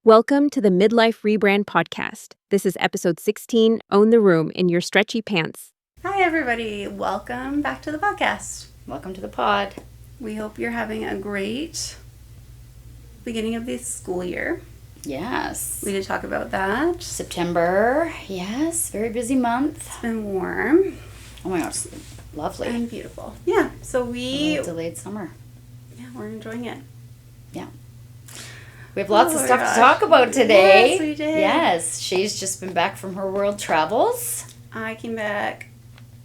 Welcome to the Midlife Rebrand Podcast. This is episode 16, Own the Room in Your Stretchy Pants. Hi, everybody. Welcome back to the podcast. Welcome to the pod. We hope you're having a great beginning of this school year. Yes. We did talk about that. September. Yes. Very busy month. It's been warm. Oh my gosh. Lovely. And beautiful. Yeah. So delayed summer. Yeah, we're enjoying it. Yeah. We have lots of stuff to talk about today. Yes, we did. Yes. She's just been back from her world travels. I came back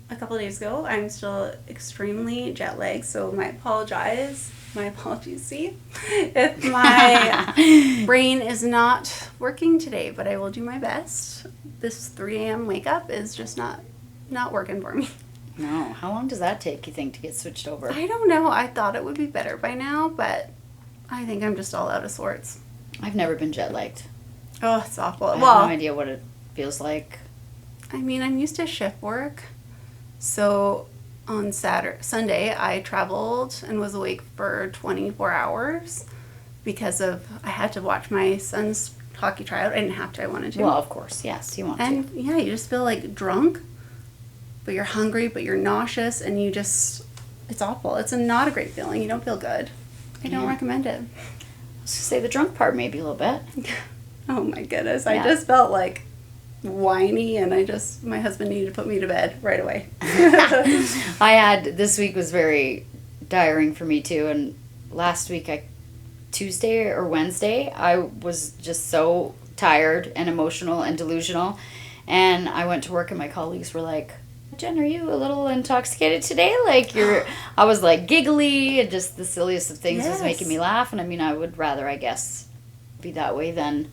a couple of days ago. I'm still extremely jet lagged, so my apologies, see, if my brain is not working today, but I will do my best. This 3 a.m. wake up is just not working for me. No. How long does that take, you think, to get switched over? I don't know. I thought it would be better by now, but I think I'm just all out of sorts. I've never been jet lagged. Oh, it's awful. I have no idea what it feels like. I mean, I'm used to shift work. So on Sunday, I traveled and was awake for 24 hours because I had to watch my son's hockey tryout. I didn't have to. I wanted to. Well, of course. Yes, you want to. And yeah, you just feel like drunk, but you're hungry, but you're nauseous, and it's awful. It's not a great feeling. You don't feel good. I don't recommend it. I was going to say the drunk part maybe a little bit. Oh my goodness. Yeah. I just felt like whiny, and my husband needed to put me to bed right away. This week was very tiring for me too, and last week, Tuesday or Wednesday, I was just so tired and emotional and delusional, and I went to work and my colleagues were like, Jen, are you a little intoxicated today? I was like giggly, and just the silliest of things was making me laugh, and I mean, I would rather, I guess, be that way than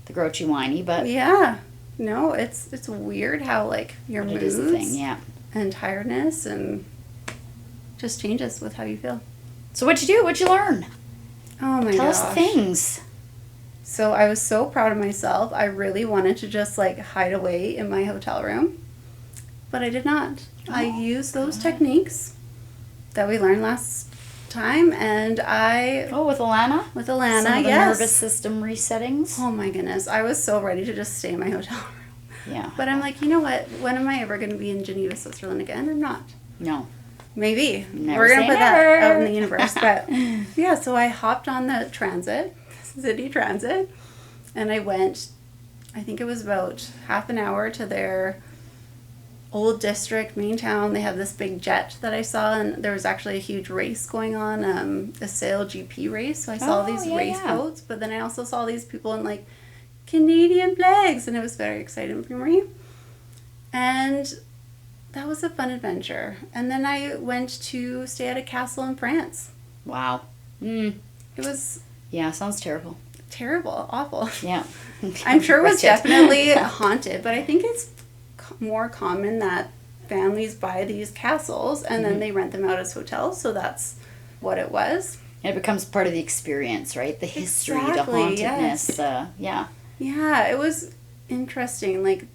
the grouchy whiny, but... Yeah. No, it's weird how, like, your moods is a thing, yeah. And tiredness and just changes with how you feel. So what'd you do? What'd you learn? Oh, my gosh. Tell us things. So I was so proud of myself. I really wanted to just, like, hide away in my hotel room. But I did not. Oh, I used those techniques that we learned last time, and with Alana? With Alana, Some of the yes. nervous system resettings. Oh my goodness. I was so ready to just stay in my hotel room. Yeah. But I'm like, you know what? When am I ever going to be in Geneva, Switzerland again? I'm not. No. Maybe. Never We're going to put never. that out in the universe. But yeah, so I hopped on the city transit, and I went, I think it was about half an hour to their old district, main town. They have this big jet that I saw, and there was actually a huge race going on, a sail GP race. So I saw these race boats, but then I also saw these people in like Canadian flags, and it was very exciting for me. And that was a fun adventure. And then I went to stay at a castle in France. Wow. Mm. It was... Yeah, sounds terrible. Terrible. Awful. Yeah. I'm sure it was definitely haunted, but I think it's more common that families buy these castles and then they rent them out as hotels, so that's what it was. And it becomes part of the experience, right? The history, Exactly, the hauntedness. yes. Yeah, it was interesting. Like,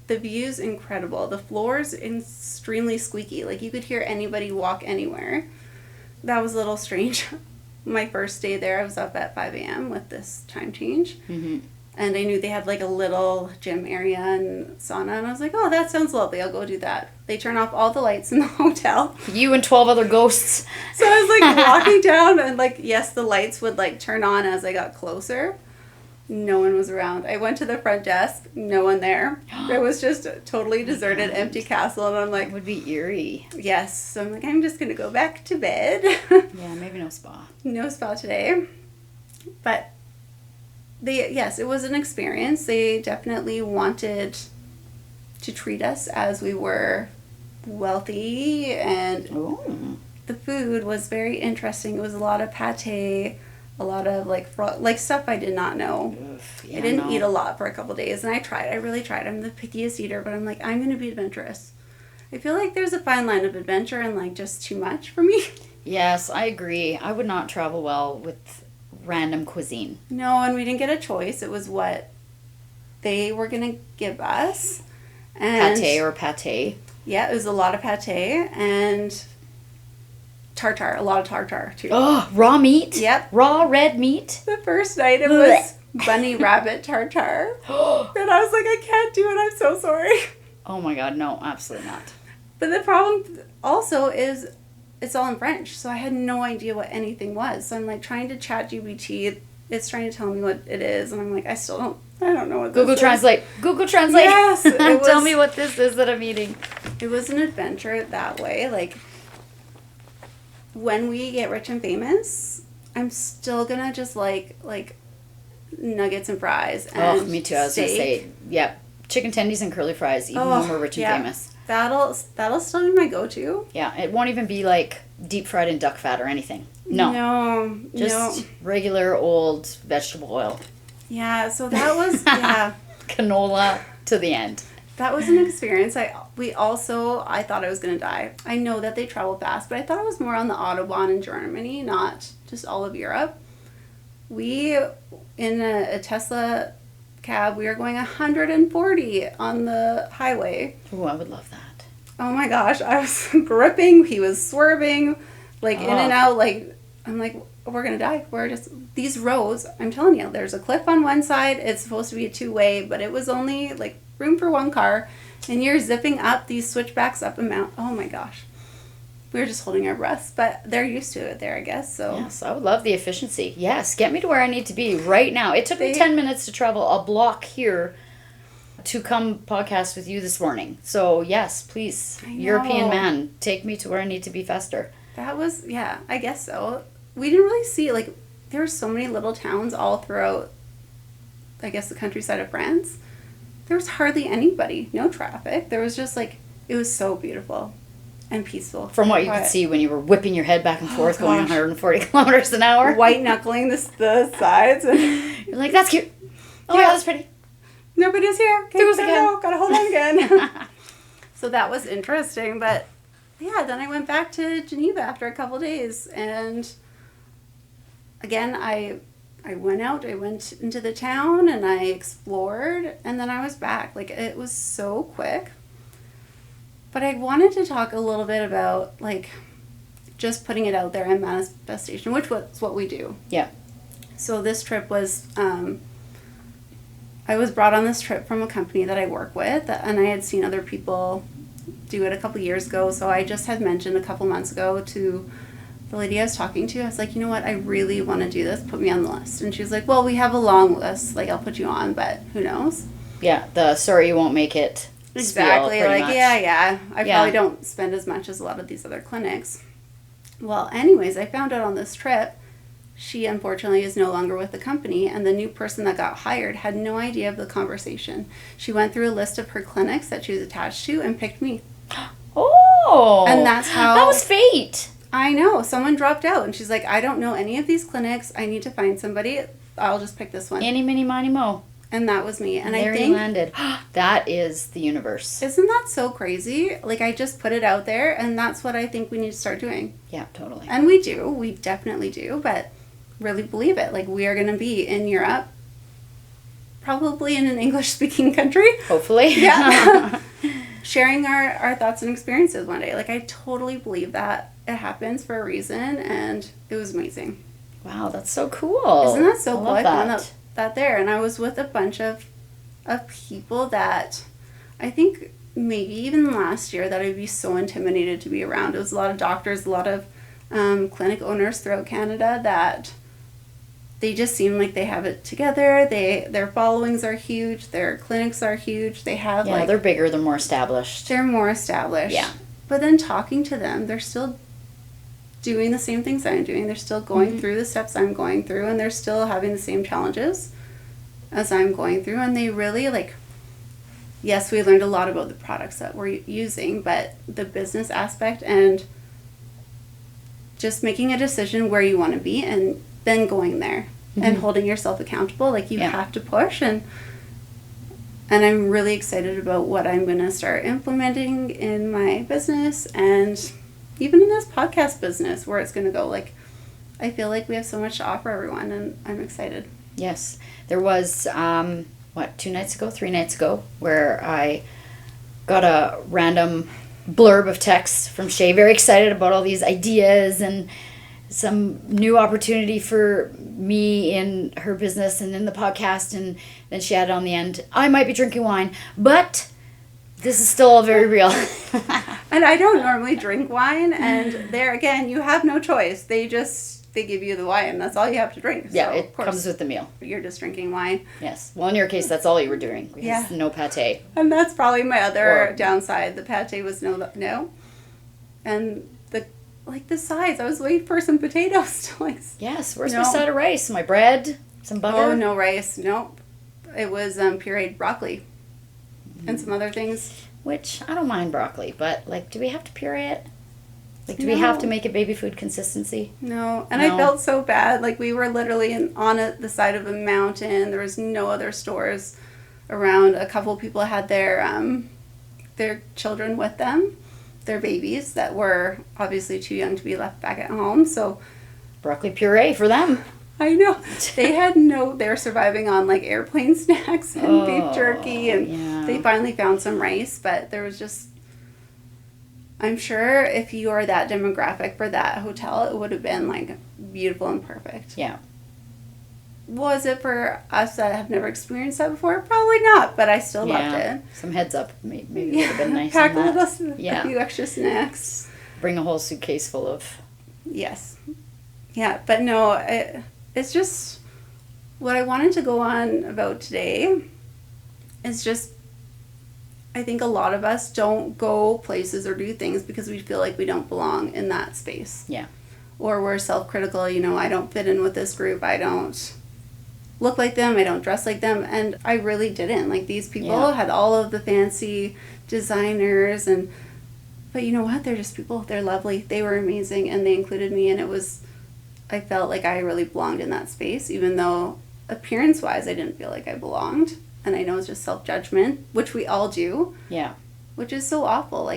the view's incredible. The floor's extremely squeaky. Like, you could hear anybody walk anywhere. That was a little strange. My first day there, I was up at 5 a.m. with this time change. Mm-hmm. And I knew they had like a little gym area and sauna. And I was like, oh, that sounds lovely. I'll go do that. They turn off all the lights in the hotel. You and 12 other ghosts. So I was like walking down, and like, yes, the lights would like turn on as I got closer. No one was around. I went to the front desk. No one there. It was just a totally deserted, empty castle. And I'm like... It would be eerie. Yes. So I'm like, I'm just going to go back to bed. Yeah, maybe no spa. No spa today. But... Yes, it was an experience. They definitely wanted to treat us as we were wealthy, and the food was very interesting. It was a lot of pate, a lot of like stuff I did not know. I didn't eat a lot for a couple days, and I really tried. I'm the pickiest eater, but I'm like, I'm going to be adventurous. I feel like there's a fine line of adventure and like just too much for me. Yes, I agree. I would not travel well with random cuisine. No, and we didn't get a choice. It was what they were going to give us. And Pate. Yeah, it was a lot of pate and tartare, a lot of tartare too. Oh, raw meat? Yep. Raw red meat? The first night it was bunny rabbit tartare. And I was like, I can't do it. I'm so sorry. Oh my God, no, absolutely not. But the problem also is it's all in French, so I had no idea what anything was. So I'm like trying to chat GPT. It's trying to tell me what it is, and I'm like, I don't know what Google this Translate. is. Google Translate. Yes. Tell me what this is that I'm eating. It was an adventure that way. Like, when we get rich and famous, I'm still gonna just like nuggets and fries and Oh, me too. I was going to say, yeah, chicken tendies and curly fries, even when we're rich and famous. That'll still be my go-to. Yeah, it won't even be like deep fried in duck fat or anything. No. Just regular old vegetable oil. Yeah, so that was, yeah. Canola to the end. That was an experience. I thought I was going to die. I know that they travel fast, but I thought it was more on the Autobahn in Germany, not just all of Europe. We, in a Tesla cab, we were going 140 on the highway. Oh, I would love that. Oh my gosh, I was gripping, he was swerving, like in and out, like, I'm like, we're going to die. We're just, these roads, I'm telling you, there's a cliff on one side, it's supposed to be a two-way, but it was only like room for one car, and you're zipping up these switchbacks up a mountain. Oh my gosh. We were just holding our breaths, but they're used to it there, I guess. So yes, I would love the efficiency. Yes, get me to where I need to be right now. It took me 10 minutes to travel a block here to come podcast with you this morning. So yes, please, European man, take me to where I need to be faster. That was, yeah, I guess so. We didn't really see, like, there were so many little towns all throughout, I guess, the countryside of France. There was hardly anybody, no traffic. There was just like, it was so beautiful and peaceful. From what you could see when you were whipping your head back and forth going 140 kilometers an hour. White knuckling the sides. And you're like, that's cute. Oh yeah, that's pretty. Nobody's here. Okay, gotta hold on again. So that was interesting. But yeah, then I went back to Geneva after a couple days. And again, I went out, I went into the town and I explored. And then I was back. Like, it was so quick. But I wanted to talk a little bit about, like, just putting it out there and manifestation, which was what we do. Yeah. So this trip was, I was brought on this trip from a company that I work with, and I had seen other people do it a couple years ago. So I just had mentioned a couple months ago to the lady I was talking to, I was like, you know what, I really want to do this. Put me on the list. And she was like, well, we have a long list. Like, I'll put you on, but who knows? Yeah, the sorry you won't make it. Exactly. Like, much. I probably don't spend as much as a lot of these other clinics. Well, anyways, I found out on this trip, she unfortunately is no longer with the company, and the new person that got hired had no idea of the conversation. She went through a list of her clinics that she was attached to and picked me. Oh. And that's how... That was fate. I know. Someone dropped out, and she's like, I don't know any of these clinics. I need to find somebody. I'll just pick this one. Any, mini, miny, mo. And that was me. And there I think... you landed. That is the universe. Isn't that so crazy? Like, I just put it out there, and that's what I think we need to start doing. Yeah, totally. And we do. We definitely do, but really believe it. Like, we are going to be in Europe, probably in an English-speaking country. Hopefully. Yeah. Sharing our thoughts and experiences one day. Like, I totally believe that it happens for a reason, and it was amazing. Wow, that's so cool. Isn't that so cool? I found that there, and I was with a bunch of people that I think maybe even last year that I'd be so intimidated to be around. It was a lot of doctors, a lot of clinic owners throughout Canada that they just seem like they have it together. Their followings are huge. Their clinics are huge. They have they're bigger. They're more established. They're more established. Yeah. But then talking to them, they're still doing the same things I'm doing. They're still going through the steps I'm going through, and they're still having the same challenges as I'm going through. And they really, like, yes, we learned a lot about the products that we're using, but the business aspect and just making a decision where you want to be and then going there and holding yourself accountable. Like, you have to push, and I'm really excited about what I'm going to start implementing in my business and even in this podcast business, where it's going to go. Like, I feel like we have so much to offer everyone, and I'm excited. Yes. There was, 3 nights ago, where I got a random blurb of text from Shay, very excited about all these ideas and some new opportunity for me in her business and in the podcast, and then she added on the end, I might be drinking wine, but this is still all very real. And I don't normally drink wine, and there again, you have no choice. They give you the wine. That's all you have to drink. Yeah, so, it comes with the meal. You're just drinking wine. Yes. Well, in your case, that's all you were doing. Because no pate. And that's probably my other downside. The pate was no. And the sides, I was waiting for some potatoes to Yes, where's my side of rice? My bread? Some butter? Oh, no rice. Nope. It was pureed broccoli. And some other things. Which, I don't mind broccoli, but, do we have to puree it? Do we have to make it baby food consistency? No. And I felt so bad. We were literally on the side of a mountain. There was no other stores around. A couple of people had their children with them, their babies that were obviously too young to be left back at home. So broccoli puree for them. I know. They were surviving on airplane snacks and beef jerky, and they finally found some rice, but there was just, I'm sure if you are that demographic for that hotel, it would have been beautiful and perfect. Yeah. Was it for us that have never experienced that before? Probably not, but I still loved it. Some heads up, maybe it would have been nice. Pack a few extra snacks. Bring a whole suitcase full of. Yes. Yeah, but no, it's just what I wanted to go on about today is just, I think a lot of us don't go places or do things because we feel like we don't belong in that space. Yeah. Or we're self-critical, I don't fit in with this group, I don't look like them, I don't dress like them, and I really didn't. These people had all of the fancy designers, but you know what, they're just people, they're lovely, they were amazing, and they included me, and I felt like I really belonged in that space, even though appearance-wise I didn't feel like I belonged. And I know it's just self-judgment, which we all do. Yeah. Which is so awful.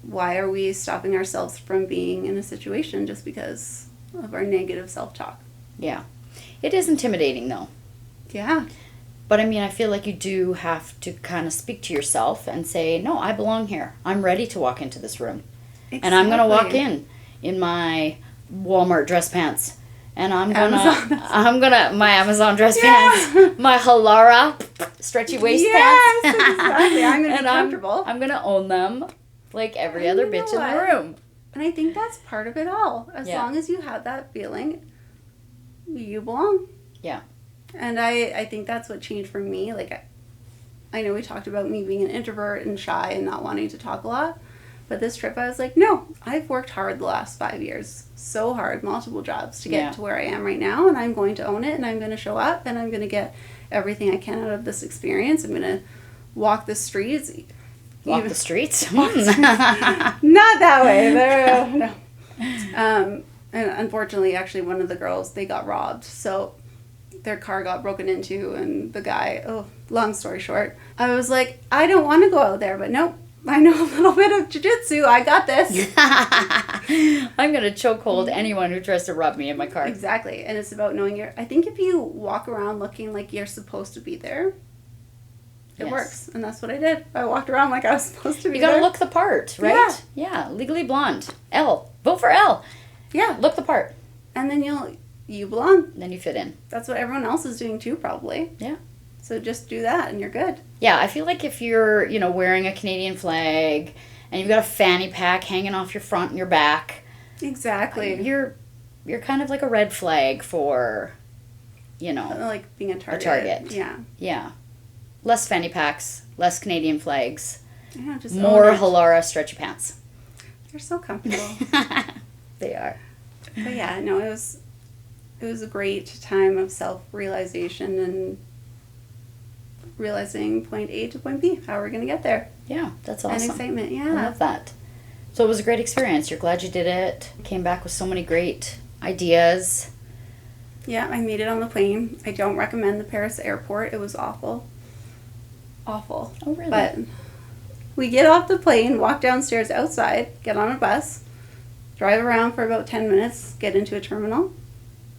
Why are we stopping ourselves from being in a situation just because of our negative self-talk? Yeah. It is intimidating, though. Yeah. But, I feel like you do have to kind of speak to yourself and say, no, I belong here. I'm ready to walk into this room. Exactly. And I'm going to walk in my Walmart dress pants. And my Amazon dress pants, my Halara stretchy waist pants. Exactly. I'm going to be comfortable. I'm going to own them like every other bitch in the room. And I think that's part of it all. As long as you have that feeling, you belong. Yeah. And I think that's what changed for me. I know we talked about me being an introvert and shy and not wanting to talk a lot. But this trip, I was like, no, I've worked hard the last 5 years. So hard, multiple jobs to get to where I am right now. And I'm going to own it, and I'm going to show up, and I'm going to get everything I can out of this experience. I'm going to walk the streets. Walk the streets? Not that way. No. And unfortunately, actually, one of the girls, they got robbed. So their car got broken into, and the guy, long story short, I was like, I don't want to go out there, but nope. I know a little bit of jiu-jitsu. I got this. I'm going to chokehold anyone who tries to rob me in my car. Exactly. And it's about knowing I think if you walk around looking like you're supposed to be there, it works. And that's what I did. I walked around like I was supposed to be there. You got to look the part, right? Yeah. Legally Blonde. L. Vote for L. Yeah. Look the part. And then you belong. Then you fit in. That's what everyone else is doing too, probably. Yeah. So just do that and you're good. Yeah, I feel like if you're, wearing a Canadian flag and you've got a fanny pack hanging off your front and your back. Exactly. You're kind of like a red flag for, like being a target. A target. Yeah. Yeah. Less fanny packs, less Canadian flags. Yeah, just more Halara stretchy pants. They're so comfortable. They are. But yeah, no, it was a great time of self-realization and realizing point A to point B, how we're going to get there. Yeah, that's awesome. And excitement, yeah. I love that. So it was a great experience. You're glad you did it. Came back with so many great ideas. Yeah, I made it on the plane. I don't recommend the Paris airport. It was awful. Awful. Oh, really? But we get off the plane, walk downstairs outside, get on a bus, drive around for about 10 minutes, get into a terminal,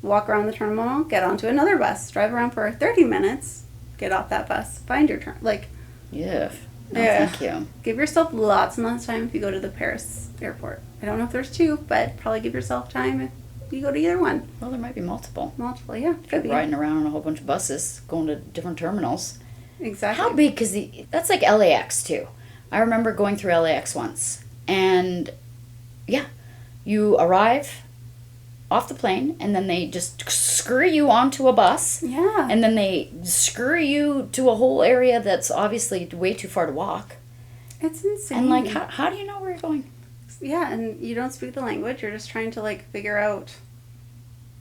walk around the terminal, get onto another bus, drive around for 30 minutes, get off that bus, find your turn. Yeah. No, thank you. Give yourself lots and lots of time if you go to the Paris airport. I don't know if there's two, but probably give yourself time you go to either one. Well, there might be multiple. Multiple, yeah. Could be. Riding around on a whole bunch of buses, going to different terminals. Exactly. How big? Because that's like LAX too. I remember going through LAX once, and yeah, you arrive off the plane, and then they just scurry you onto a bus. Yeah. And then they scurry you to a whole area that's obviously way too far to walk. It's insane. And like, how do you know where you're going? Yeah, and you don't speak the language. You're just trying to like figure out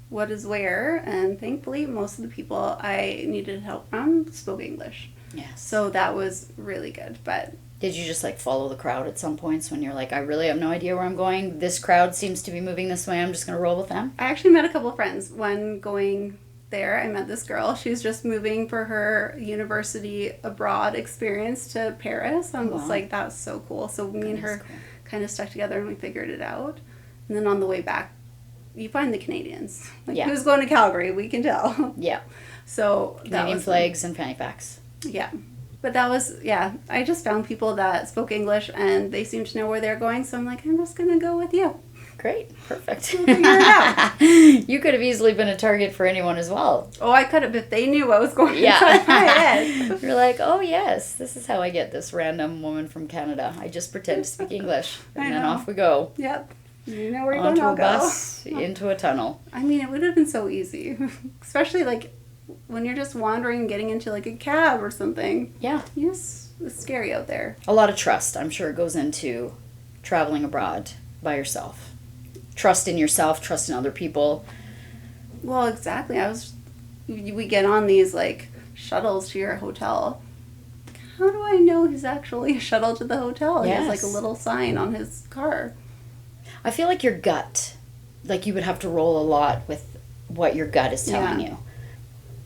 what is where. And thankfully, most of the people I needed help from spoke English. Yes. So that was really good. But did you just like follow the crowd at some points when you're like, I really have no idea where I'm going? This crowd seems to be moving this way. I'm just going to roll with them. I actually met a couple friends. One going there, I met this girl. She's just moving for her university abroad experience to Paris. I was like, that's so cool. So me and her kind of stuck together and we figured it out. And then on the way back, you find the Canadians. Like, who's going to Calgary? We can tell. Yeah. So Canadian flags and fanny packs. Yeah. But that was, I just found people that spoke English and they seemed to know where they're going. So I'm like, I'm just going to go with you. Great. Perfect. We'll figure it out. You could have easily been a target for anyone as well. Oh, I could have if they knew what was going inside my head. You're like, oh, yes, this is how I get this random woman from Canada. I just pretend to speak English. And then off we go. Yep. You know where you're onto going to a bus, into a tunnel. I mean, it would have been so easy. Especially, like, when you're just wandering, getting into, like, a cab or something. Yeah. It's scary out there. A lot of trust, I'm sure, goes into traveling abroad by yourself. Trust in yourself, trust in other people. Well, exactly. We get on these, like, shuttles to your hotel. How do I know he's actually a shuttle to the hotel? Yes. He has, like, a little sign on his car. I feel like your gut, like you would have to roll a lot with what your gut is telling you.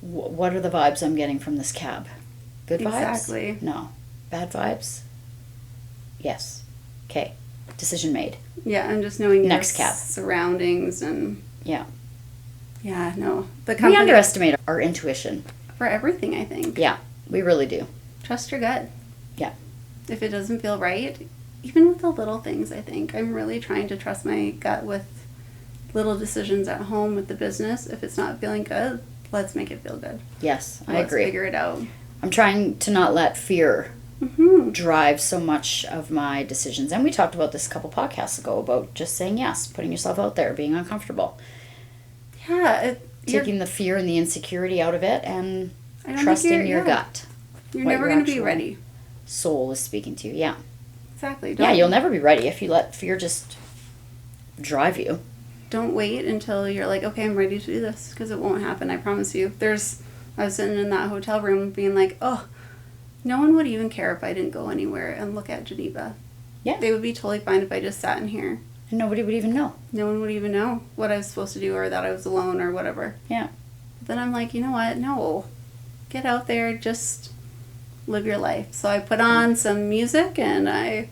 What are the vibes I'm getting from this cab? Good vibes? Exactly. No. Bad vibes? Yes. Okay. Decision made. Yeah, and just knowing next your cab surroundings and... Yeah. Yeah, no. We underestimate our intuition. For everything, I think. Yeah, we really do. Trust your gut. Yeah. If it doesn't feel right, even with the little things, I think. I'm really trying to trust my gut with little decisions at home with the business. If it's not feeling good, let's make it feel good. Yes, I agree. Let's figure it out. I'm trying to not let fear drive so much of my decisions. And we talked about this a couple podcasts ago about just saying yes, putting yourself out there, being uncomfortable. Yeah. Taking the fear and the insecurity out of it and trusting your gut. You're never going to be ready. Soul is speaking to you, yeah. Exactly. You'll never be ready if you let fear just drive you. Don't wait until you're like, okay, I'm ready to do this, because it won't happen, I promise you. I was sitting in that hotel room being like, oh, no one would even care if I didn't go anywhere and look at Geneva. Yeah. They would be totally fine if I just sat in here. And nobody would even know. No one would even know what I was supposed to do or that I was alone or whatever. Yeah. But then I'm like, you know what? No. Get out there, just live your life. So I put on some music and I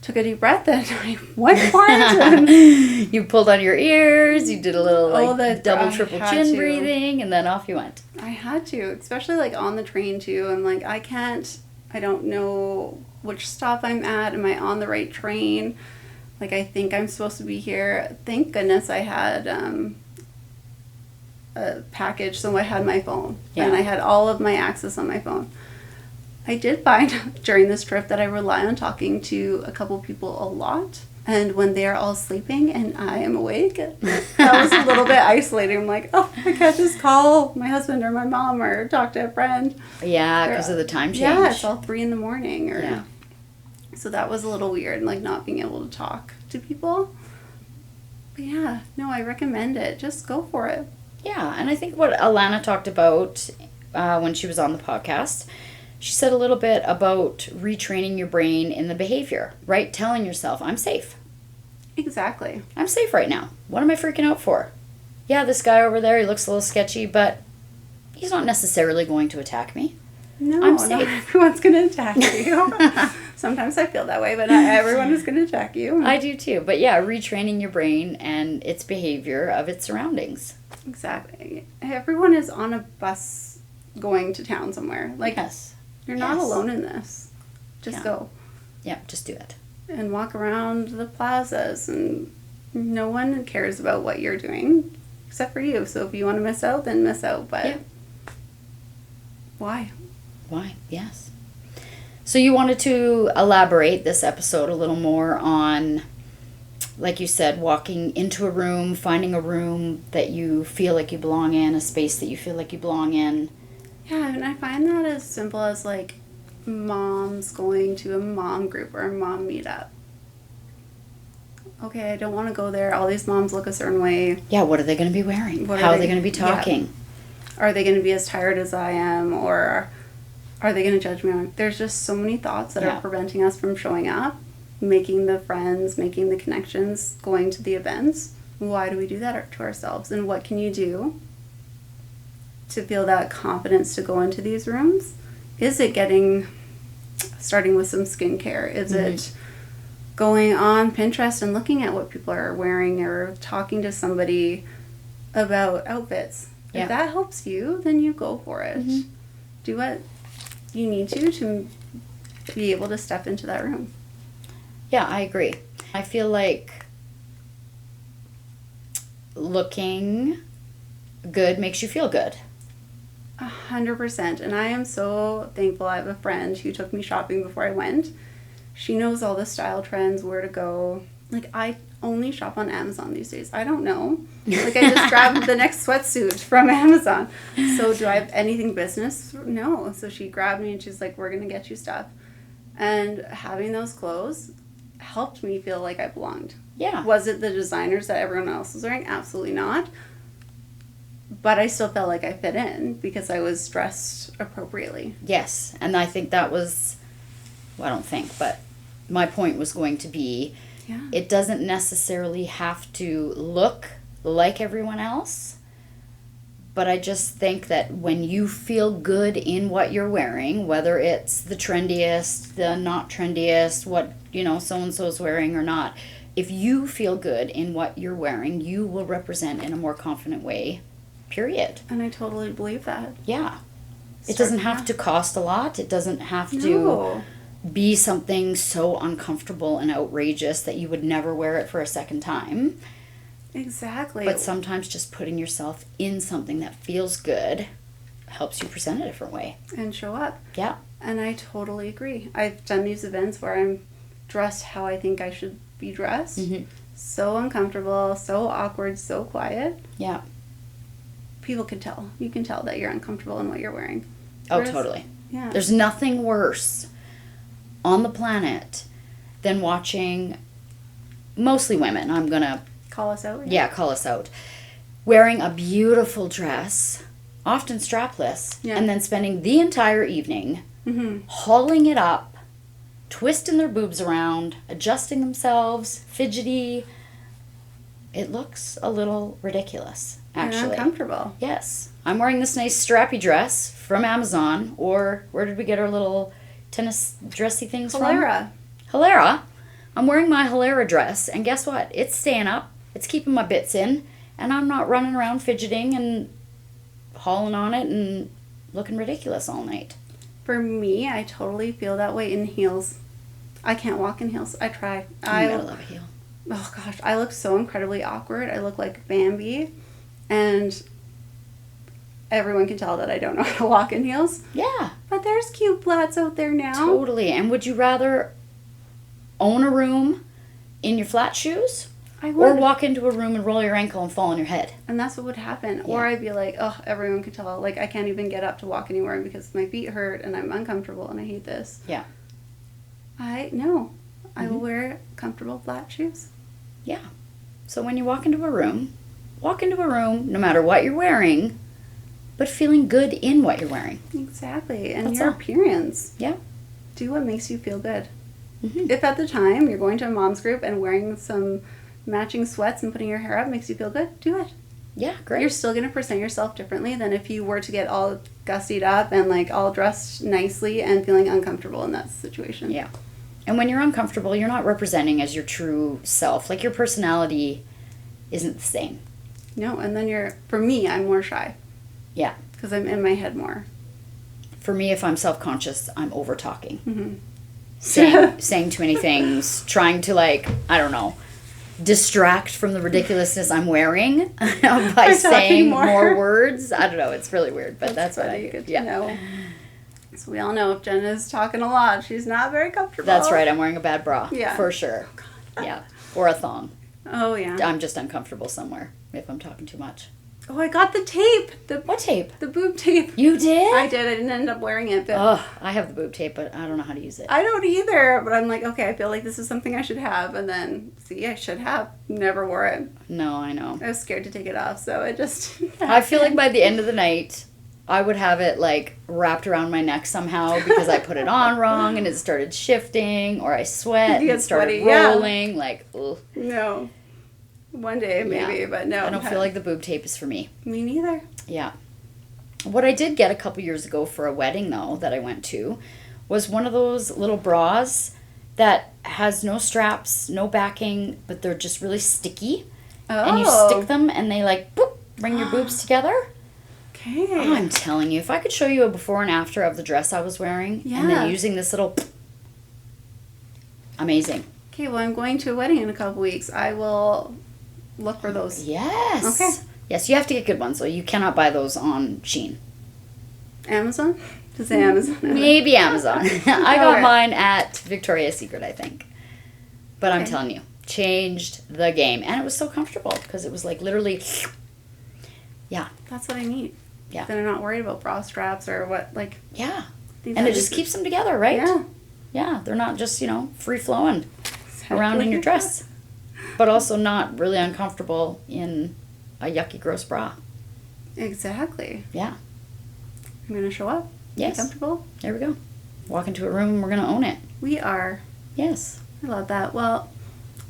took a deep breath and I went for it. You pulled on your ears, you did a little double, triple chin breathing, and then off you went. I had to, especially like on the train too. I'm like, I don't know which stop I'm at. Am I on the right train? Like, I think I'm supposed to be here. Thank goodness I had a package, so I had my phone. Yeah. And I had all of my access on my phone. I did find during this trip that I rely on talking to a couple people a lot. And when they're all sleeping and I am awake, that was a little bit isolating. I'm like, oh, I can't just call my husband or my mom or talk to a friend. Yeah, because of the time change. Yeah, it's all 3 a.m. So that was a little weird, like not being able to talk to people. But yeah, no, I recommend it. Just go for it. Yeah, and I think what Alana talked about when she was on the podcast, she said a little bit about retraining your brain in the behavior, right? Telling yourself, I'm safe. Exactly. I'm safe right now. What am I freaking out for? Yeah, this guy over there, he looks a little sketchy, but he's not necessarily going to attack me. No, I'm safe. not everyone's going to attack you. Sometimes I feel that way, but not everyone is going to attack you. I do too. But yeah, retraining your brain and its behavior of its surroundings. Exactly. Everyone is on a bus going to town somewhere. Like, yes. You're not alone in this. Just go. Yeah, just do it. And walk around the plazas and No one cares about what you're doing except for you. So if you want to miss out, then miss out. But why? Why? Yes. So you wanted to elaborate this episode a little more on, like you said, walking into a room, finding a room that you feel like you belong in, a space that you feel like you belong in. Yeah, and I find that as simple as like moms going to a mom group or a mom meetup. Okay, I don't want to go there. All these moms look a certain way. Yeah, what are they going to be wearing? How are they going to be talking? Yeah. Are they going to be as tired as I am? Or are they going to judge me? There's just so many thoughts that are preventing us from showing up, making the friends, making the connections, going to the events. Why do we do that to ourselves? And what can you do to feel that confidence to go into these rooms? Is it starting with some skincare? Is it going on Pinterest and looking at what people are wearing or talking to somebody about outfits? Yeah. If that helps you, then you go for it. Mm-hmm. Do what you need to be able to step into that room. Yeah, I agree. I feel like looking good makes you feel good. 100%. And I am so thankful I have a friend who took me shopping before I went. She knows all the style trends, where to go. Like, I only shop on Amazon these days. I don't know. Like, I just grabbed the next sweatsuit from Amazon. So do I have anything business? No. So she grabbed me and she's like, we're going to get you stuff. And having those clothes helped me feel like I belonged. Yeah. Was it the designers that everyone else was wearing? Absolutely not. But I still felt like I fit in because I was dressed appropriately. Yes. And I think that was, well, I don't think, but my point was going to be, it doesn't necessarily have to look like everyone else. But I just think that when you feel good in what you're wearing, whether it's the trendiest, the not trendiest, what, so-and-so's wearing or not, if you feel good in what you're wearing, you will represent in a more confident way, period. And I totally believe that. Yeah. It doesn't have to cost a lot. It doesn't have to be something so uncomfortable and outrageous that you would never wear it for a second time. Exactly. But sometimes just putting yourself in something that feels good helps you present a different way. And show up. Yeah. And I totally agree. I've done these events where I'm dressed how I think I should be dressed. Mm-hmm. So uncomfortable, so awkward, so quiet. Yeah. People can tell. You can tell that you're uncomfortable in what you're wearing. Oh, totally. Yeah. There's nothing worse on the planet than watching, mostly women, I'm going to... Call us out? Yeah, call us out. Wearing a beautiful dress, often strapless, and then spending the entire evening hauling it up, twisting their boobs around, adjusting themselves, fidgety. It looks a little ridiculous, actually. And uncomfortable. Yes. I'm wearing this nice strappy dress from Amazon, or where did we get our little tennis dressy things Hilera. from? Hilera. I'm wearing my Hilera dress, and guess what? It's staying up. It's keeping my bits in, and I'm not running around fidgeting and hauling on it and looking ridiculous all night. For me, I totally feel that way in heels. I can't walk in heels. I try. I gotta love a heel. Oh gosh, I look so incredibly awkward. I look like Bambi, and everyone can tell that I don't know how to walk in heels. Yeah. But there's cute flats out there now. Totally. And would you rather own a room in your flat shoes? I would. Or walk into a room and roll your ankle and fall on your head? And that's what would happen. Yeah. Or I'd be like, oh, everyone can tell. Like, I can't even get up to walk anywhere because my feet hurt and I'm uncomfortable and I hate this. Yeah. I will wear comfortable flat shoes. Yeah. So when you walk into a room no matter what you're wearing, but feeling good in what you're wearing. Exactly. And That's your all. appearance. Yeah. Do what makes you feel good. Mm-hmm. If at the time you're going to a mom's group and wearing some matching sweats and putting your hair up makes you feel good, do it. Yeah, great. You're still going to present yourself differently than if you were to get all gussied up and like all dressed nicely and feeling uncomfortable in that situation. Yeah. And when you're uncomfortable, you're not representing as your true self. Like, your personality isn't the same. No, and then for me, I'm more shy. Yeah. Because I'm in my head more. For me, if I'm self-conscious, I'm over-talking. Mm-hmm. Saying too many things, trying to, like, I don't know, distract from the ridiculousness I'm wearing by saying more words. I don't know. It's really weird, but that's what I do. Good to know. So we all know if Jenna's talking a lot, she's not very comfortable. That's right. I'm wearing a bad bra. Yeah. For sure. Yeah. Or a thong. Oh, yeah. I'm just uncomfortable somewhere if I'm talking too much. Oh, I got the tape. What tape? The boob tape. You did? I did. I didn't end up wearing it. But I have the boob tape, but I don't know how to use it. I don't either. But I'm like, okay, I feel like this is something I should have. And then, see, I should have. Never wore it. No, I know. I was scared to take it off, so it just... I feel like by the end of the night, I would have it, like, wrapped around my neck somehow because I put it on wrong and it started shifting, or I sweat and it started rolling. Yeah. Like, ugh. No. One day, maybe, but no. I don't feel like the boob tape is for me. Me neither. Yeah. What I did get a couple years ago for a wedding, though, that I went to, was one of those little bras that has no straps, no backing, but they're just really sticky. Oh. And you stick them and they, like, boop, bring your boobs together. Okay. Oh, I'm telling you, if I could show you a before and after of the dress I was wearing, and then using this little... Amazing. Okay, well, I'm going to a wedding in a couple weeks. I will... look for those. Yes. Okay. Yes, you have to get good ones, though. You cannot buy those on Shein. Amazon? Just say Amazon. Maybe Amazon. I got mine at Victoria's Secret, I think. But I'm telling you, changed the game. And it was so comfortable because it was like literally, yeah. That's what I need. Yeah. Then I'm not worried about bra straps or what, like. Yeah. And it just keeps them together, right? Yeah. Yeah, they're not just, free-flowing around in your dress. But also not really uncomfortable in a yucky, gross bra. Exactly. Yeah. I'm going to show up. Yes. Be comfortable. There we go. Walk into a room and we're going to own it. We are. Yes. I love that. Well,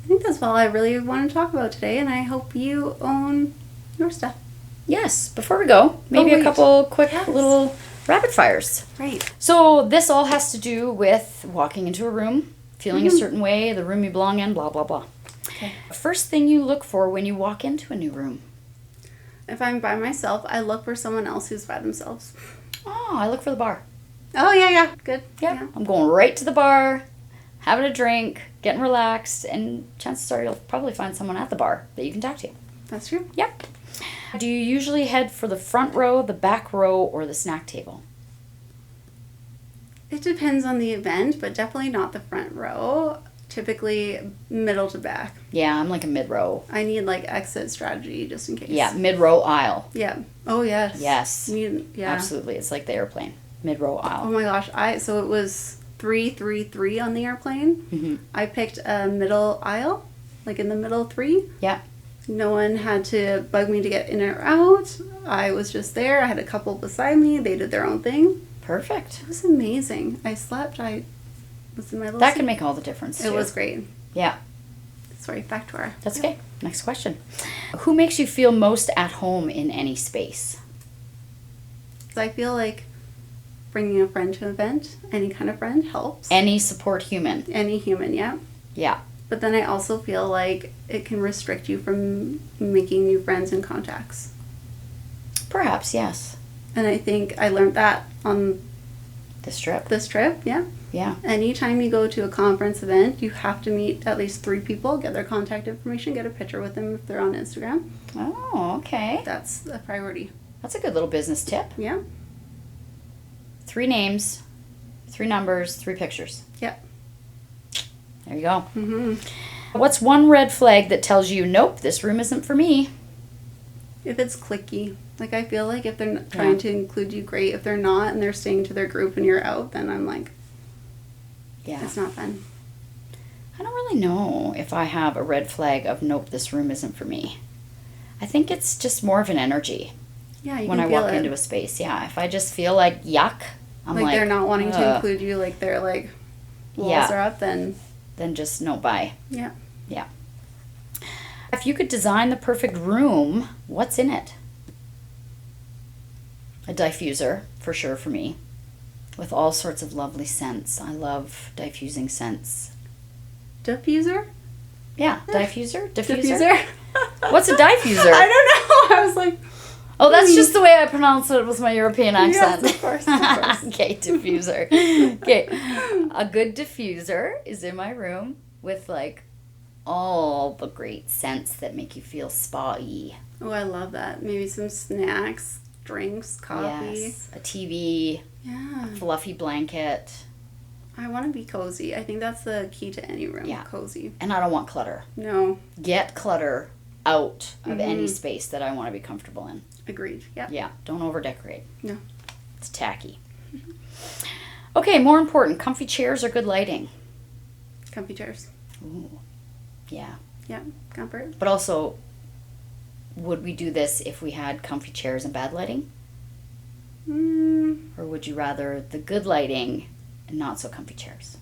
I think that's all I really want to talk about today, and I hope you own your stuff. Yes. Before we go, maybe a couple quick little rapid fires. Right. So this all has to do with walking into a room, feeling a certain way, the room you belong in, blah, blah, blah. Okay. First thing you look for when you walk into a new room? If I'm by myself, I look for someone else who's by themselves. Oh, I look for the bar. Oh, yeah. Good. Yeah. I'm going right to the bar, having a drink, getting relaxed, and chances are you'll probably find someone at the bar that you can talk to. That's true. Yep. Do you usually head for the front row, the back row, or the snack table? It depends on the event, but definitely not the front row. Typically middle to back. Yeah, I'm like a mid-row. I need like exit strategy just in case. Yeah, mid-row aisle. Yeah. Oh, yes. Yes. Yeah. Absolutely. It's like the airplane. Mid-row aisle. Oh my gosh. So it was 3-3-3 on the airplane. Mm-hmm. I picked a middle aisle, like in the middle 3. Yeah. No one had to bug me to get in or out. I was just there. I had a couple beside me. They did their own thing. Perfect. It was amazing. I slept. I was in my little That seat. can make all the difference, too. It was great. Yeah. Sorry, back to our... That's okay. Next question. Who makes you feel most at home in any space? So I feel like bringing a friend to an event, any kind of friend, helps. Any support human. Any human, yeah. Yeah. But then I also feel like it can restrict you from making new friends and contacts. Perhaps, yes. And I think I learned that on This trip. this trip, yeah. Yeah. Anytime you go to a conference event, you have to meet at least 3 people, get their contact information, get a picture with them if they're on Instagram. Oh, okay. That's a priority. That's a good little business tip. Yeah. 3 names, 3 numbers, 3 pictures. Yep. There you go. Mm-hmm. What's one red flag that tells you, nope, this room isn't for me? If it's cliquey. Like, I feel like if they're trying to include you, great. If they're not and they're staying to their group and you're out, then I'm like, Yeah. it's not fun. I don't really know if I have a red flag of, nope, this room isn't for me. I think it's just more of an energy Yeah, you when can I feel walk it. into a space. Yeah, if I just feel like yuck, I'm like, they're not wanting to "Ugh." include you, like they're like walls Yeah. are up, then Then just no bye. yeah. Yeah. If you could design the perfect room, what's in it? A diffuser, for sure, for me. With all sorts of lovely scents. I love diffusing scents. Diffuser? Yeah, diffuser? Diffuser? What's a diffuser? I don't know. I was like, Oh, that's just the way I pronounce it with my European accent. yes, of course, of course. Okay, diffuser. Okay. A good diffuser is in my room with like all the great scents that make you feel spa-y. Oh, I love that. Maybe some snacks, drinks, coffee. Yes, a TV, Yeah. a fluffy blanket. I want to be cozy. I think that's the key to any room. Yeah. Cozy. And I don't want clutter. No. Get clutter out of any space that I want to be comfortable in. Agreed. Yeah. Yeah, don't over-decorate. No. It's tacky. Okay, more important, comfy chairs or good lighting? Comfy chairs. Ooh, yeah. Yeah. Comfort. But also, would we do this if we had comfy chairs and bad lighting? Or would you rather the good lighting and not so comfy chairs?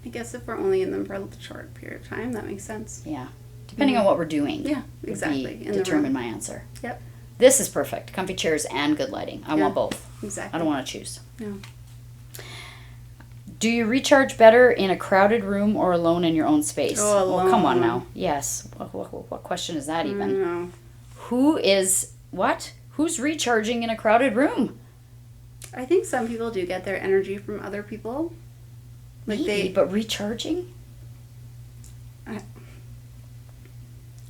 I guess if we're only in them for a short period of time, that makes sense. Yeah. Depending on what we're doing. Yeah, exactly. Would In the determine room. my answer. Yep. This is perfect. Comfy chairs and good lighting. I want both. Exactly. I don't want to choose. No. Do you recharge better in a crowded room or alone in your own space? Oh, Well, come on alone. now. Yes. What question is that even? No. Who's recharging in a crowded room? I think some people do get their energy from other people. Maybe, but recharging?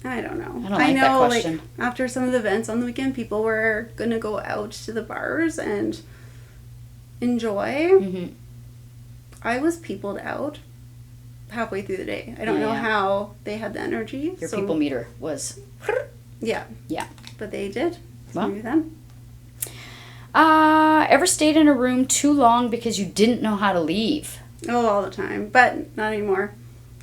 I don't know. I don't like that question. Like, after some of the events on the weekend, people were going to go out to the bars and enjoy. Mm-hmm. I was peopled out halfway through the day. I don't know how they had the energy. Your people meter was... Yeah. Yeah. But they did. Well. Maybe them. Ever stayed in a room too long because you didn't know how to leave? Oh, all the time. But not anymore.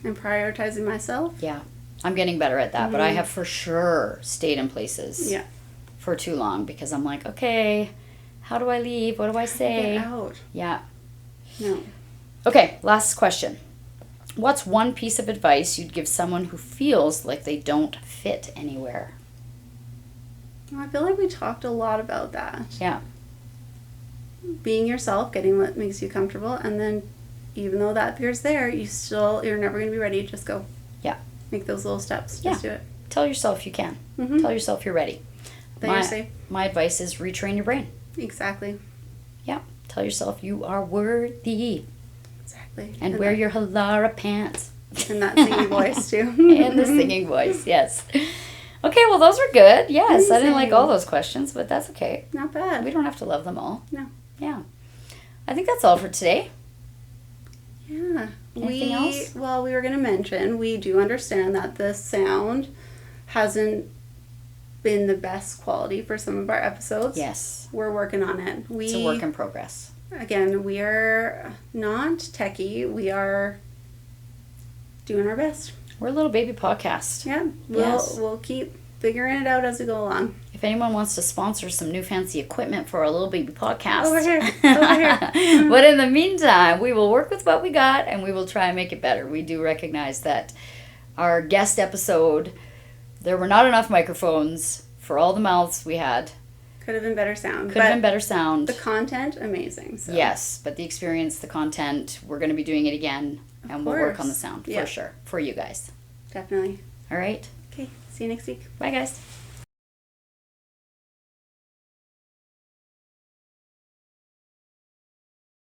I'm prioritizing myself. Yeah. I'm getting better at that, but I have for sure stayed in places for too long because I'm like, okay, how do I leave? What do I say? Get out. Yeah. No. Okay, last question. What's one piece of advice you'd give someone who feels like they don't fit anywhere? I feel like we talked a lot about that. Yeah. Being yourself, getting what makes you comfortable, and then even though that fear's there, you're never going to be ready. Just go. Yeah. Make those little steps. Just do it. Tell yourself you can. Mm-hmm. Tell yourself you're ready. That you're safe. My advice is retrain your brain. Exactly. Yeah. Tell yourself you are worthy. Exactly. And wear your Halara pants. And that singing voice, too. And the singing voice, yes. Okay, well, those were good. Yes, I didn't like Amazing. all those questions, but that's okay. Not bad. We don't have to love them all. No. Yeah. I think that's all for today. Yeah. Anything else? Well, we were going to mention, we do understand that the sound hasn't been the best quality for some of our episodes. Yes. We're working on it. It's a work in progress. Again, we are not techie. We are doing our best. We're a little baby podcast. Yeah. We'll keep figuring it out as we go along. If anyone wants to sponsor some new fancy equipment for our little baby podcast. Over here. But in the meantime, we will work with what we got and we will try and make it better. We do recognize that our guest episode, there were not enough microphones for all the mouths we had. Could have been better sound. Could have been better sound. The content, amazing. So. Yes, but the experience, the content, we're going to be doing it again. And we'll work on the sound for sure. For you guys. Definitely. All right. Okay. See you next week. Bye, guys.